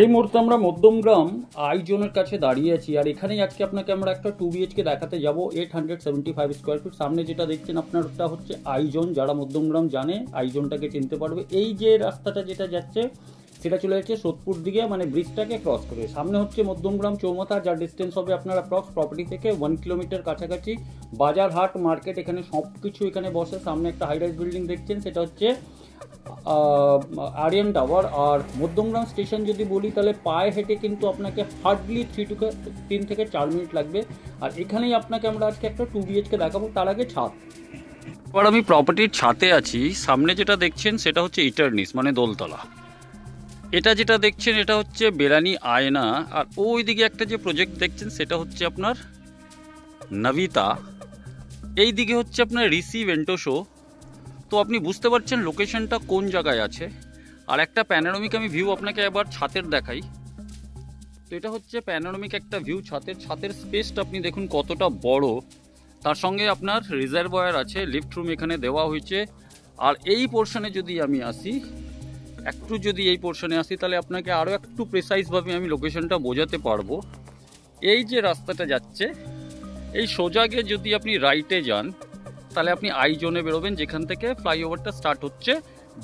এই মুহূর্তে আমরা মধ্যমগ্রাম আই জোনের কাছে দাঁড়িয়ে আছি, আর এখানেই আজকে আপনাকে আমরা একটা 2BHK দেখাতে যাব 875 স্কোয়ার ফিট। সামনে যেটা দেখছেন আপনারটা হচ্ছে আই জোন। যারা মধ্যমগ্রাম জানে আই জোনটাকে চিনতে পারবে। এই যে রাস্তাটা যেটা যাচ্ছে সেটা চলে যাচ্ছে সোদপুর দিকে, মানে ব্রিজটাকে ক্রস করে। সামনে হচ্ছে মধ্যমগ্রাম চৌমাথা, যার ডিস্টেন্স হবে আপনার অ্যাপ্রক্স প্রপার্টি থেকে 1 কিলোমিটার কাছাকাছি। বাজার, হাট, মার্কেট এখানে সব কিছু এখানে বসে। সামনে একটা হাই রাইজ বিল্ডিং দেখছেন, সেটা হচ্ছে আরিয়ান টাওয়ার। আর মধ্যমগ্রাম স্টেশন যদি বলি তাহলে পায়ে হেঁটে কিন্তু আপনাকে হার্ডলি 3 থেকে 4 মিনিট লাগবে। আর এখানেই আপনাকে আমরা আজকে একটা 2BHK দেখাবো। তার আগে ছাদ। এবার আমি প্রপার্টির ছাদে আছি। সামনে যেটা দেখছেন সেটা হচ্ছে ইটারনিস, মানে দোলতলা। এটা যেটা দেখছেন এটা হচ্ছে বেরানি আয়না। আর ওই দিকে একটা যে প্রজেক্ট দেখছেন সেটা হচ্ছে আপনার নবিতা। এই দিকে হচ্ছে আপনার ঋষি ভেন্টোশো। তো আপনি বুঝতে পারছেন লোকেশনটা কোন জায়গায় আছে। আর একটা প্যানোরামিক আমি ভিউ আপনাকে এবার ছাদের দেখাই। তো এটা হচ্ছে প্যানোরামিক একটা ভিউ ছাদের স্পেসটা আপনি দেখুন কতটা বড়। তার সঙ্গে আপনার রিজার্ভয়ার আছে, লিফট রুম এখানে দেওয়া হয়েছে। আর এই পোর্শনে যদি আমি আসি, এই পোর্শনে আসি তাহলে আপনাকে আরও একটু প্রেসাইজভাবে আমি লোকেশনটা বোঝাতে পারবো। এই যে রাস্তাটা যাচ্ছে এই সোজা গিয়ে যদি আপনি রাইটে যান তাহলে আপনি আই জোনে বেরোবেন, যেখান থেকে ফ্লাইওভারটা স্টার্ট হচ্ছে।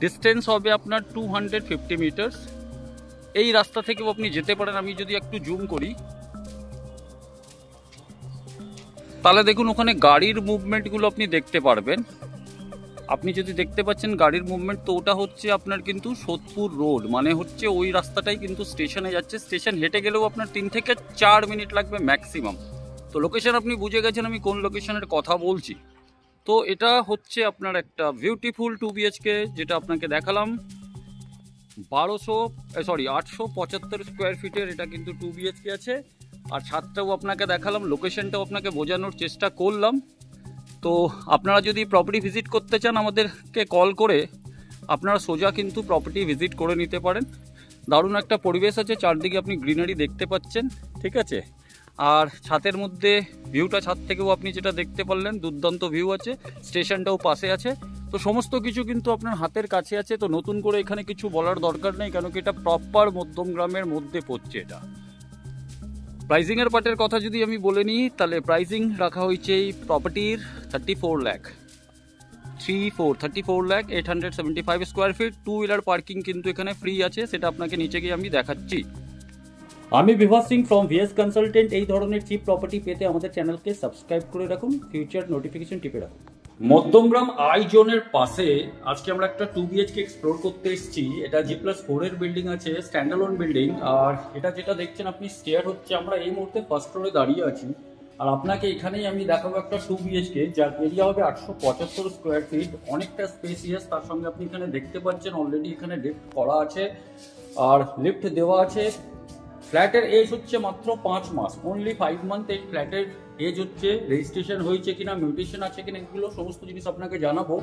ডিস্টেন্স হবে আপনার 250 মিটার্স। এই রাস্তা থেকেও আপনি যেতে পারেন। আমি যদি একটু জুম করি তাহলে দেখুন ওখানে গাড়ির মুভমেন্টগুলো আপনি দেখতে পারবেন। আপনি যদি দেখতে পাচ্ছেন গাড়ির মুভমেন্ট, তো ওটা হচ্ছে আপনার কিন্তু সোদপুর রোড, মানে হচ্ছে ওই রাস্তাটাই কিন্তু স্টেশনে যাচ্ছে। স্টেশন হেঁটে গেলেও আপনার 3 থেকে 4 মিনিট লাগবে ম্যাক্সিমাম। তো লোকেশন আপনি বুঝে গেছেন আমি কোন লোকেশনের কথা বলছি। তো এটা হচ্ছে আপনার একটা বিউটিফুল 2BHK যেটা আপনাকে দেখালাম। 875 স্কোয়ার ফিটের এটা কিন্তু 2BHK আছে। আর ছাদটাও আপনাকে দেখালাম, লোকেশনটাও আপনাকে বোঝানোর চেষ্টা করলাম। তো আপনারা যদি প্রপার্টি ভিজিট করতে চান আমাদেরকে কল করে আপনারা সোজা কিন্তু প্রপার্টি ভিজিট করে নিতে পারেন। দারুণ একটা পরিবেশ আছে, চারদিকে আপনি গ্রিনারি দেখতে পাচ্ছেন, ঠিক আছে। আর ছাদের মধ্যে ভিউটা ছাদ থেকেও আপনি যেটা দেখতে পারলেন দুর্দান্ত ভিউ আছে। স্টেশনটাও পাশে আছে। তো সমস্ত কিছু কিন্তু আপনার হাতের কাছে আছে। তো নতুন করে এখানে কিছু বলার দরকার নেই, কেন কি এটা প্রপার মধ্যমগ্রামের মধ্যে পড়ছে। এটা প্রাইজিংয়ের পার্টের কথা যদি আমি বলে নিই তাহলে প্রাইজিং রাখা হয়েছে এই প্রপার্টির 34 lakh 875 square feet. 2 wheeler parking কিন্তু এখানে ফ্রি আছে, সেটা আপনাকে নিচে গিয়ে আমি দেখাচ্ছি। আমি Bibhas Singh from VS consultant. এই ধরনের চিপ প্রপার্টি পেতে আমাদের চ্যানেলকে সাবস্ক্রাইব করে রাখুন, ফিউচার নোটিফিকেশন টিপে রাখুন। মধ্যমগ্রাম আই জোনের পাশে আজকে আমরা একটা 2BHK এক্সপ্লোর করতে এসেছি। এটা G+4 এর বিল্ডিং আছে, স্ট্যান্ডালোন বিল্ডিং। আর এটা যেটা দেখছেন আপনি স্টেয়ার হচ্ছে, আমরা এই মুহূর্তে ফার্স্ট ফ্লোরে দাঁড়িয়ে আছি। আর আপনাকে এখানেই আমি দেখাবো একটা 2BHK যার এরিয়া হবে 875 স্কোয়ার ফিট, অনেকটা স্পেসিয়াস। তার সঙ্গে আপনি এখানে দেখতে পাচ্ছেন অলরেডি এখানে লিফট করা আছে আর লিফট দেওয়া আছে। ফ্ল্যাটের এজ হচ্ছে মাত্র 5 মাস, অনলি 5 মান্থ এই ফ্ল্যাটের এজ হচ্ছে। রেজিস্ট্রেশন হয়েছে কিনা, মিউটেশন আছে কিনা, এগুলো সমস্ত জিনিস আপনাকে জানাবো।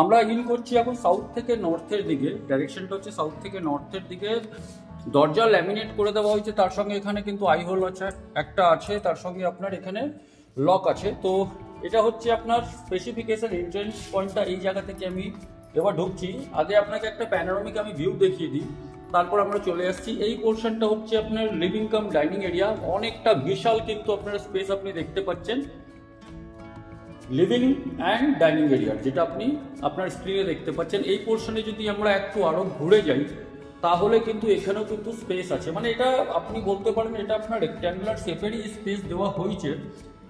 আমরা ইন করছি এখন সাউথ থেকে নর্থের দিকে। ডাইরেকশনটা হচ্ছে সাউথ থেকে নর্থের দিকে। দরজা ল্যামিনেট করে দেওয়া হয়েছে, তার সঙ্গে এখানে কিন্তু আই হোল আছে একটা আছে, তার সঙ্গে আপনার এখানে লক আছে। তো এটা হচ্ছে আপনার স্পেসিফিকেশন। এন্ট্রেন্স পয়েন্টটা এই জায়গা থেকে আমি এবার ঢুকছি। আগে আপনাকে একটা প্যানোরামিক আমি ভিউ দেখিয়ে দিই, তারপর আমরা চলে আসছি। এই পোর্শনটা হচ্ছে আপনার লিভিং কাম ডাইনিং এরিয়া। অনেকটা বিশাল কিন্তু আপনার স্পেস আপনি দেখতে পাচ্ছেন। লিভিং অ্যান্ড ডাইনিং এরিয়া যেটা আপনি আপনার স্ক্রিনে দেখতে পাচ্ছেন। এই পোর্শনে যদি আমরা একটু আরো ঘুরে যাই তাহলে কিন্তু এখানেও কিন্তু স্পেস আছে, মানে এটা আপনি বলতে পারেন এটা আপনার রেক্ট্যাঙ্গুলার শেপেরই স্পেস দেওয়া হয়েছে।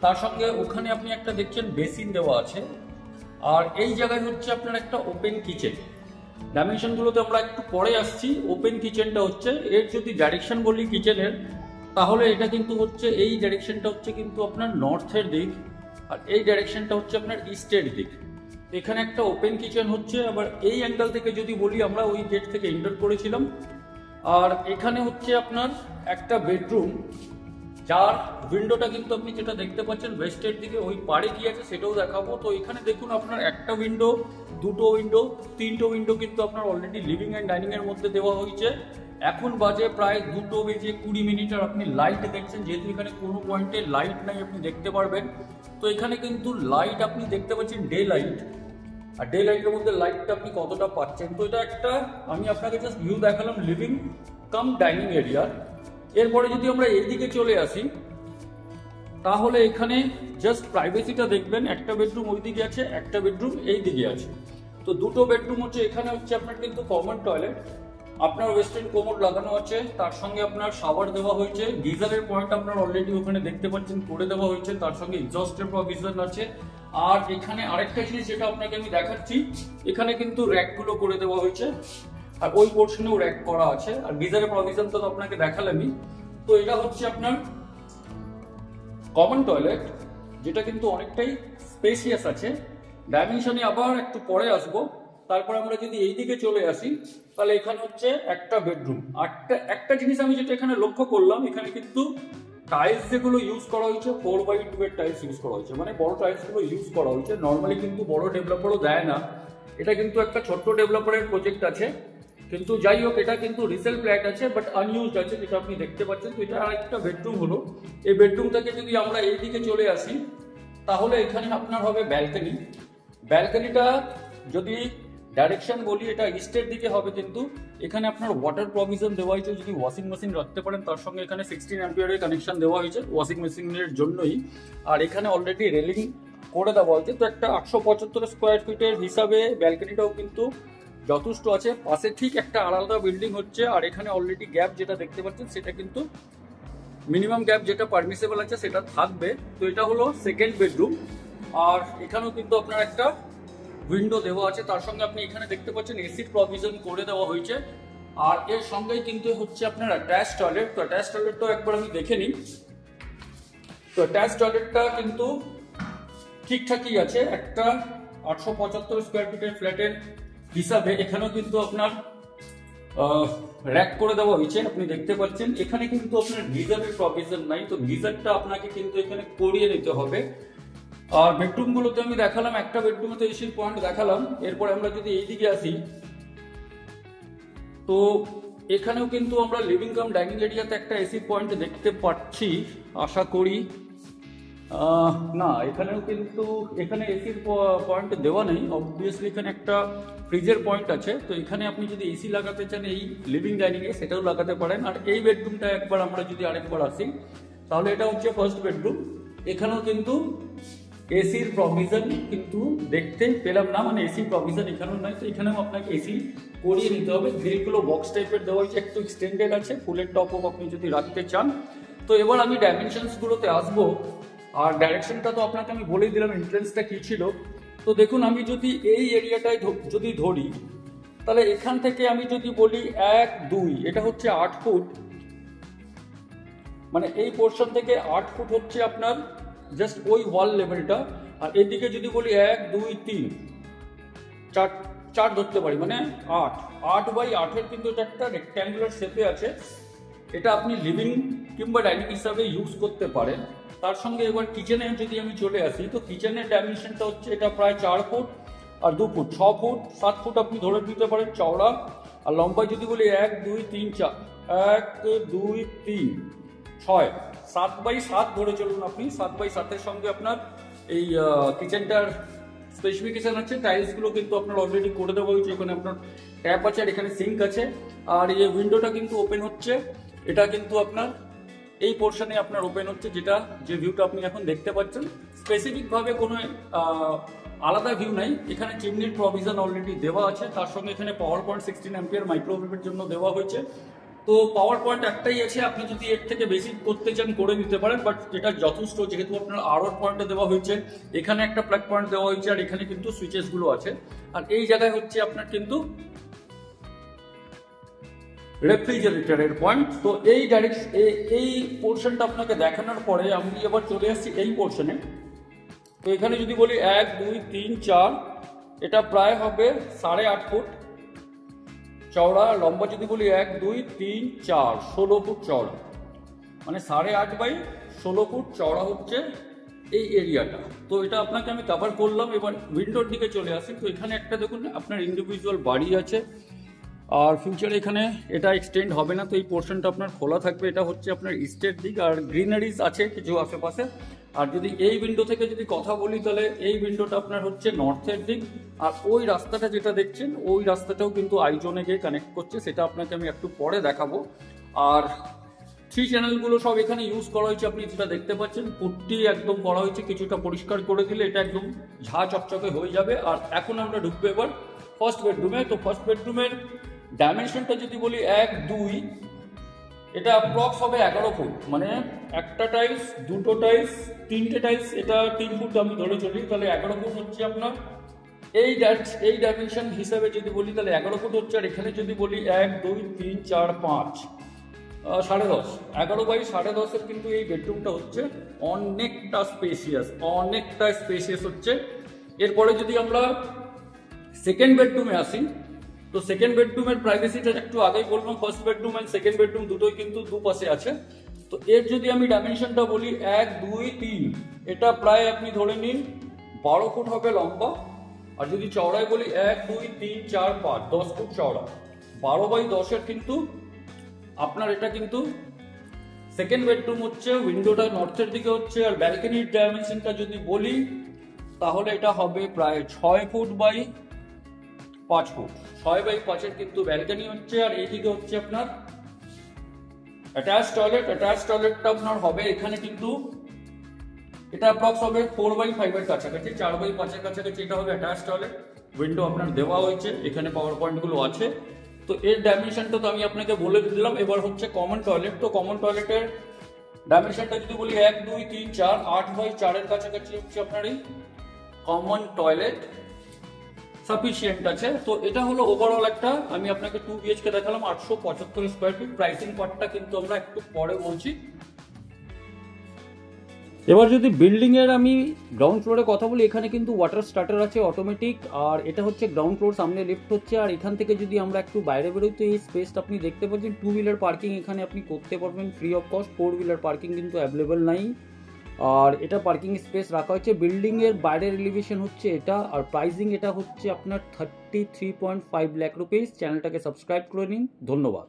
তার সঙ্গে ওখানে আপনি একটা দেখছেন বেসিন দেওয়া আছে। আর এই জায়গায় হচ্ছে আপনার একটা ওপেন কিচেন। ডাইমেনশনগুলোতে আমরা একটু পরে আসছি। ওপেন কিচেনটা হচ্ছে, এর যদি ডাইরেকশন বলি কিচেনের, তাহলে এটা কিন্তু হচ্ছে এই ডাইরেকশনটা হচ্ছে কিন্তু আপনার নর্থের দিক, আর এই ডাইরেকশনটা হচ্ছে আপনার ইস্টের দিক। এখানে একটা ওপেন কিচেন হচ্ছে। আবার এই অ্যাঙ্গেল থেকে যদি বলি, আমরা ওই গেট থেকে এন্টার করেছিলাম। আর এখানে হচ্ছে আপনার একটা বেডরুম, যার উইন্ডোটা কিন্তু আপনি যেটা দেখতে পাচ্ছেন ওয়েস্টের দিকে, ওই পাড়ে কি আছে সেটাও দেখাবো। তো এখানে দেখুন আপনার একটা উইন্ডো, দুটো উইন্ডো, তিনটে উইন্ডো কিন্তু আপনার অলরেডি লিভিং অ্যান্ড ডাইনিং এর মধ্যে দেওয়া হয়েছে। এখন বাজে প্রায় 2:20 আর আপনি লাইট দেখছেন, যেহেতু এখানে কোনো পয়েন্টে লাইট নাই আপনি দেখতে পারবেন। তো এখানে কিন্তু লাইট আপনি দেখতে পাচ্ছেন ডে লাইট, আর ডে লাইটের মধ্যে লাইটটা আপনি কতটা পাচ্ছেন। তো এটা একটা আমি আপনাকে জাস্ট ভিউ দেখালাম লিভিং। Cum dining area. এরপরে যদি আমরা এইদিকে চলে আসি, তাহলে এখানে জাস্ট প্রাইভেসিটা দেখবেন, একটা বেডরুম ওইদিকে আছে, একটা বেডরুম এই দিকে আছে। তো দুটো বেডরুম হচ্ছে, এখানে হচ্ছে আপনার কিন্তু কমন টয়লেট, আপনার ওয়েস্টার্ন কোমোড লাগানো আছে, তার সঙ্গে আপনার শাওয়ার দেওয়া হয়েছে, গিজারের পয়েন্ট আপনার অলরেডি ওখানে দেখতে পাচ্ছেন করে দেওয়া হয়েছে, তার সঙ্গে এক্সস্টের প্রভিশন আছে। আর এখানে আরেকটা জিনিস যেটা আপনাকে আমি দেখাচ্ছি, এখানে কিন্তু র্যাকগুলো করে দেওয়া হয়েছে, আর ওই পোর্শনেও র্যাক করা আছে। আর গিজারের প্রভিশন তো আপনাকে দেখালামই। তো এটা হচ্ছে আপনার কমন টয়লেট, যেটা কিন্তু অনেকটাই স্পেসিয়াস আছে। ডাইমেনশনে আবার একটু পরে আসবো। তারপর আমরা যদি এই দিকে চলে আসি, তাহলে এখানে হচ্ছে একটা বেডরুম। একটা জিনিস আমি যেটা এখানে লক্ষ্য করলাম, এখানে কিন্তু টাইলস যেগুলো ইউজ করা হয়েছে 4x2 এর টাইলস ইউজ করা হয়েছে, মানে বড় টাইলস গুলো ইউজ করা হয়েছে। নর্মালি কিন্তু বড় ডেভেলপারও দেয় না, এটা কিন্তু একটা ছোট্ট ডেভেলপারের প্রজেক্ট আছে। কিন্তু যাই হোক, এটা কিন্তু রিসেল ফ্ল্যাট আছে, বাট আনইউজড আছে, যেটা আপনি দেখতে পাচ্ছেন। তো এটা আরেকটা বেডরুম হলো। এই বেডরুম থেকে যদি আমরা এই দিকে চলে আসি, তাহলে এখানে আপনার হবে ব্যালকনি। ব্যালকনিটা যদি ডাইরেকশন বলি, এটা ইস্টের দিকে হবে, কিন্তু এখানে আপনার ওয়াটার প্রভিশন দেওয়া হয়েছে, যদি ওয়াশিং মেশিন রাখতে পারেন। তার সঙ্গে এখানে 16 অ্যাম্পিয়ারের কানেকশন দেওয়া হয়েছে ওয়াশিং মেশিনের জন্যই। আর এখানে অলরেডি রেলিং করে দেওয়া হয়েছে। তো একটা 875 স্কোয়ার ফিটের হিসাবে ব্যালকনিটাও কিন্তু যথেষ্ট আছে। পাশে ঠিক একটা আলাদা বিল্ডিং হচ্ছে, আর এখানে অলরেডি গ্যাপ যেটা দেখতে পাচ্ছেন, সেটা কিন্তু মিনিমাম গ্যাপ যেটা পারমিসেবল আছে সেটা থাকবে। তো এটা হলো সেকেন্ড বেডরুম। আর এখানেও কিন্তু আপনার একটা উইন্ডো দেওয়া আছে, তার সঙ্গে আপনি এখানে দেখতে পাচ্ছেন এসির প্রভিশন করে দেওয়া হয়েছে। আর এর সঙ্গেই কিন্তু হচ্ছে আপনার অ্যাটাচ টয়লেট। তো অ্যাটাচ টয়লেটটাও একবার আমি দেখে নিই। তো অ্যাটাচ টয়লেটটা কিন্তু ঠিকঠাকই আছে। একটা 875 স্কোয়ার ফিটের ফ্ল্যাটের হিসাবে এখানেও কিন্তু আপনার র্যাক করে দেওয়া হয়েছে, আপনি দেখতে পাচ্ছেন। এখানে কিন্তু আপনার গিজারের প্রভিশন নাই, তো গিজারটা আপনাকে কিন্তু এখানে করিয়ে নিতে হবে। আর বেডরুম গুলোতে আমি দেখালাম, একটা বেডরুমে তো এসির পয়েন্ট দেখালাম। এরপরে আমরা যদি এইদিকে আসি, তো এখানেও কিন্তু আমরা লিভিং কাম ডাইনিং এরিয়াতে একটা এসি পয়েন্ট দেখতে পাচ্ছি, আশা করি। না, এখানেও কিন্তু এখানে এসির পয়েন্ট দেওয়া নেই। অবভিয়াসলি এখানে একটা ফ্রিজের পয়েন্ট আছে। তো এখানে আপনি যদি এসি লাগাতে চান এই লিভিং ডাইনিং এ, সেটাও লাগাতে পারেন। আর এই বেডরুমটা একবার আমরা যদি আরেকবার আসি, তাহলে এটা হচ্ছে ফার্স্ট বেডরুম। এখানেও কিন্তু এসির প্রভিশন কিন্তু দেখতে পেলাম না, মানে এসি প্রভিশন এখানেও নাই। তো এখানেও আপনাকে এসি করিয়ে নিতে হবে। গ্রিলগুলো বক্স টাইপের দেওয়া হয়েছে, একটু এক্সটেন্ডেড আছে, ফুলের টপ অফ আপনি যদি রাখতে চান। তো এবার আমি ডাইমেনশনস গুলোতে আসবো। আর ডাইরেকশনটা তো আপনাকে আমি বলেই দিলাম, এন্ট্রেন্সটা কি ছিল। তো দেখুন, আমি যদি এই এরিয়াটায় যদি ধরি, তাহলে এখান থেকে আমি যদি বলি 1, 2, এটা হচ্ছে 8 ফুট, মানে এই পোর্শন থেকে 8 ফুট হচ্ছে আপনার জাস্ট ওই ওয়াল লেভেলটা। আর এদিকে যদি বলি 1, 2, 3, 4 ধরতে পারি, মানে 8 8x8 কিন্তু এটা একটা রেক্ট্যাঙ্গুলার শেপে আছে। এটা আপনি লিভিং কিংবা ডাইনিং হিসাবে ইউজ করতে পারেন। তার সঙ্গে এবার কিচেনে যদি আমি চলে আসি, তো কিচেনের ডাইমেনশনটা হচ্ছে এটা প্রায় 4 ফুট আর 2 ফুট, 6 ফুট 7 ফুট আপনি ধরে নিতে পারেন চওড়া। আর লম্বায় যদি বলি 1, 2, 3, 4, 1, 2, 3, 6, 7x7 ধরে চলুন আপনি। 7x7 এর সঙ্গে আপনার এই কিচেনটার স্পেসিফিকেশন আছে। টাইলস গুলো কিন্তু আপনার অলরেডি করে দেওয়া হয়েছে। এখানে আপনার ট্যাপ আছে, আর এখানে সিঙ্ক আছে। আর এই উইন্ডোটা কিন্তু ওপেন হচ্ছে, এটা কিন্তু আপনার এই পোর্শনে আপনার ওপেন হচ্ছে, যেটা যে ভিউটা আপনি এখন দেখতে পাচ্ছেন। স্পেসিফিক ভাবে কোনো আলাদা ভিউ নাই। এখানে চিমনির প্রভিশন অলরেডি দেওয়া আছে, তার সঙ্গে এখানে পাওয়ার পয়েন্ট 16 অ্যাম্পিয়ার মাইক্রোওয়েভের জন্য দেওয়া হয়েছে। তো পাওয়ার পয়েন্ট একটাই আছে, আপনি যদি এর থেকে বেশি করতে চান করে নিতে পারেন, বাট এটা যথেষ্ট, যেহেতু আপনার আরও পয়েন্টে দেওয়া হয়েছে। এখানে একটা প্লাগ পয়েন্ট দেওয়া হয়েছে, আর এখানে কিন্তু সুইচেস গুলো আছে। আর এই জায়গায় হচ্ছে আপনার কিন্তু রেফ্রিজারেটরের পয়েন্ট। তো এই পোর্শনটা আপনাকে দেখানোর পরে আমি এবার চলে আসছি এই পোর্শনে। তো এখানে যদি বলি 1, 2, 3, 4, এটা প্রায় হবে 8.5 ফুট চওড়া। লম্বা যদি বলি 1, 2, 3, 4, 16 ফুট চওড়া, মানে 8.5x16 ফুট চওড়া হচ্ছে এই এরিয়াটা। তো এটা আপনাকে আমি কভার করলাম। এবার উইন্ডোর দিকে চলে আসি। তো এখানে একটা দেখুন আপনার ইন্ডিভিজুয়াল বাড়ি আছে, আর ফিউচারে এখানে এটা এক্সটেন্ড হবে না, তো এই পোর্শনটা আপনার খোলা থাকবে। এটা হচ্ছে আপনার ইস্টের দিক, আর গ্রিনারিজ আছে কিছু আশেপাশে। আর যদি এই উইন্ডো থেকে যদি কথা বলি, তাহলে এই উইন্ডোটা আপনার হচ্ছে নর্থের দিক। আর ওই রাস্তাটা যেটা দেখছেন, ওই রাস্তাটাও কিন্তু আইজনে গিয়ে কানেক্ট করছে, সেটা আপনাকে আমি একটু পরে দেখাবো। আর 3 চ্যানেলগুলো সব এখানে ইউজ করা হয়েছে, আপনি যেটা দেখতে পাচ্ছেন পুট্টি একদম করা হয়েছে, কিছুটা পরিষ্কার করে দিলে এটা একদম ঝা চকচকে হয়ে যাবে। আর এখন আমরা ঢুকবো এবার ফার্স্ট বেডরুমে। তো ফার্স্ট বেডরুমের ডাইমেনশনটা যদি বলি 1, 2, এটা অ্যাপ্রক্স হবে 11 ফুট, মানে একটা টাইলস, দুটো টাইলস, 3টে টাইলস, এটা 3 ফুট আমি ধরে চলি, তাহলে 11 ফুট হচ্ছে আপনার এই ডাইমেনশন হিসাবে যদি বলি তাহলে 11 ফুট হচ্ছে। আর এখানে যদি বলি 1, 2, 3, 4, 5, 10.5, 11 বাই 10.5 কিন্তু এই বেডরুমটা হচ্ছে অনেকটা স্পেসিয়াস হচ্ছে। এরপরে যদি আমরা সেকেন্ড বেডরুমে আসি, তো সেকেন্ড বেডরুমের প্রাইভেসিটা একটু আগেই বললাম, first bedroom and second bedroom দুটোই কিন্তু দুপাশে আছে। তো এর যদি আমি ডাইমেনশনটা বলি 1, 2, 3, এটা প্রায় আপনি ধরে নিন 12 ফুট হবে লম্বা। আর যদি চওড়ায় বলি 1, 2, 3, 4, 5, 10 ফুট চওড়া, 12 বাই 10-এর কিন্তু আপনার এটা কিন্তু সেকেন্ড বেডরুম হচ্ছে। উইন্ডোটা নর্থের দিকে হচ্ছে। আর ব্যালকনির ডাইমেনশনটা যদি বলি তাহলে এটা হবে প্রায় 6 ফুট বাই 5 ফুট, 6 বাই 5-এর কিন্তু ব্যালকনি হচ্ছে। আর এইদিকে হচ্ছে আপনার অ্যাটাচ টয়লেটটা আপনার হবে এখানে কিন্তু এটা অ্যাপ্রক্স হবে 4 বাই 5-এর কাছাকাছি, 4 বাই 5-এর কাছাকাছি এটা হবে অ্যাটাচ টয়লেট। উইন্ডো আপনার দেওয়া হয়েছে, এখানে পাওয়ার পয়েন্টগুলো আছে। তো এর ডাইমেনশনটা তো আমি আপনাকে বলে দিলাম। এবার হচ্ছে কমন টয়লেট। তো কমন টয়লেটের ডাইমেনশনটা যদি বলি 1, 2, 3, 4, 8 বাই 4-এর কাছাকাছি হচ্ছে আপনার এই কমন টয়লেট সাফিসিয়েন্ট আছে। তো এটা হলো ওভারঅল একটা, আমি আপনাকে 2 BHK দেখালাম 875 স্কোয়ার ফিট। প্রাইসিং পার্টটা কিন্তু আমরা একটু পরে বলছি। এবার যদি বিল্ডিং এর আমি গ্রাউন্ড ফ্লোরে কথা বলি, এখানে কিন্তু ওয়াটার স্টার্টার আছে অটোমেটিক। আর এটা হচ্ছে গ্রাউন্ড ফ্লোর, সামনে লিফট হচ্ছে। আর এখান থেকে যদি আমরা একটু বাইরে বেরোই, তো এই স্পেসটা আপনি দেখতে পাচ্ছেন 2 হুইলার পার্কিং এখানে আপনি করতে পারবেন free of cost. 4 wheeler parking কিন্তু অ্যাভেলেবেল নাই। আর এটা পার্কিং স্পেস রাখা হচ্ছে। বিল্ডিং এর বাইরের এলিভেশন হচ্ছে এটা। আর প্রাইসিং এটা হচ্ছে আপনার 33.5 লাখ রুপিস। চ্যানেলটাকে সাবস্ক্রাইব করে নিন। ধন্যবাদ।